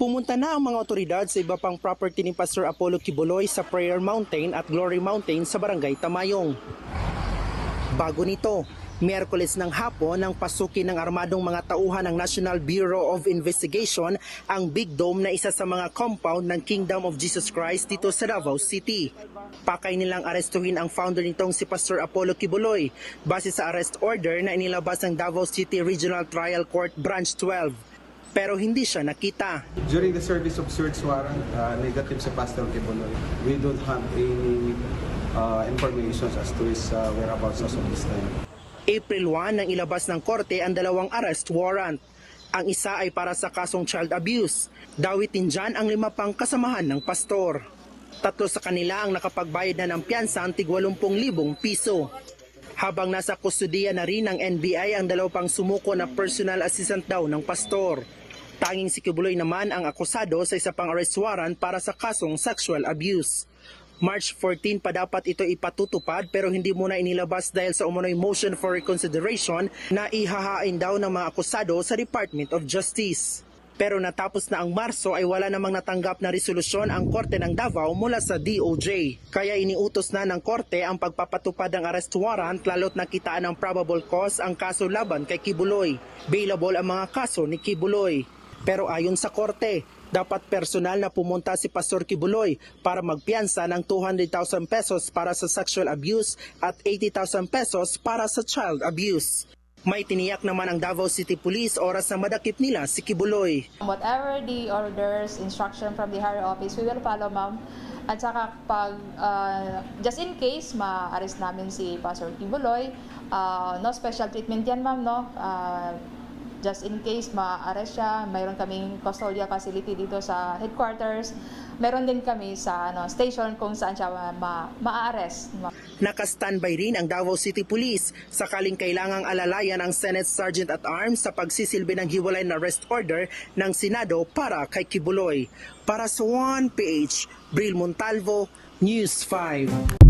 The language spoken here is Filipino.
Pumunta na ang mga otoridad sa iba pang property ni Pastor Apollo Quiboloy sa Prayer Mountain at Glory Mountain sa Barangay Tamayong. Bago nito, Miyerkules ng hapon nang pasukin ng armadong mga tauhan ng National Bureau of Investigation ang Big Dome na isa sa mga compound ng Kingdom of Jesus Christ dito sa Davao City. Pakay nilang arestuhin ang founder nitong si Pastor Apollo Quiboloy base sa arrest order na inilabas ng Davao City Regional Trial Court Branch 12. Pero hindi siya nakita. During the service of search warrant, negative sa Pastor Quiboloy. We don't have any information as to his whereabouts as of this time. April 1 nang ilabas ng korte ang dalawang arrest warrant. Ang isa ay para sa kasong child abuse. Dawitin dyan ang 5 pang kasamahan ng pastor. 3 sa kanila ang nakapagbayad na ng piyansa tig 80,000 piso. Habang nasa kustudiya na rin ng NBI ang 2 pang sumuko na personal assistant daw ng pastor. Tanging si Quiboloy naman ang akusado sa isa pang arrest warrant para sa kasong sexual abuse. March 14 pa dapat ito ipatutupad pero hindi muna inilabas dahil sa umano'y motion for reconsideration na ihahain daw ng mga akusado sa Department of Justice. Pero natapos na ang Marso ay wala namang natanggap na resolusyon ang Korte ng Davao mula sa DOJ. Kaya iniutos na ng Korte ang pagpapatupad ng arrest warrant lalo't nakitaan ng probable cause ang kaso laban kay Quiboloy. Bailable ang mga kaso ni Quiboloy. Pero ayon sa Korte, dapat personal na pumunta si Pastor Quiboloy para magpiyansa ng 200,000 pesos para sa sexual abuse at 80,000 pesos para sa child abuse. May tiniyak naman ang Davao City Police oras na madakip nila si Quiboloy. Whatever the orders, instruction from the higher office, we will follow, ma'am. At saka pag, just in case ma-arrest namin si Pastor Quiboloy, no special treatment yan, ma'am, no? Just in case ma-arrest siya, mayroon kaming custodial facility dito sa headquarters. Meron din kami sa station kung saan siya ma-arrest. Naka-standby rin ang Davao City Police sakaling kailangang alalayan ang Senate Sergeant at Arms sa pagsisilbi ng hiwalay na arrest order ng Senado para kay Quiboloy. Para sa 1PH, Bril Montalvo, News 5.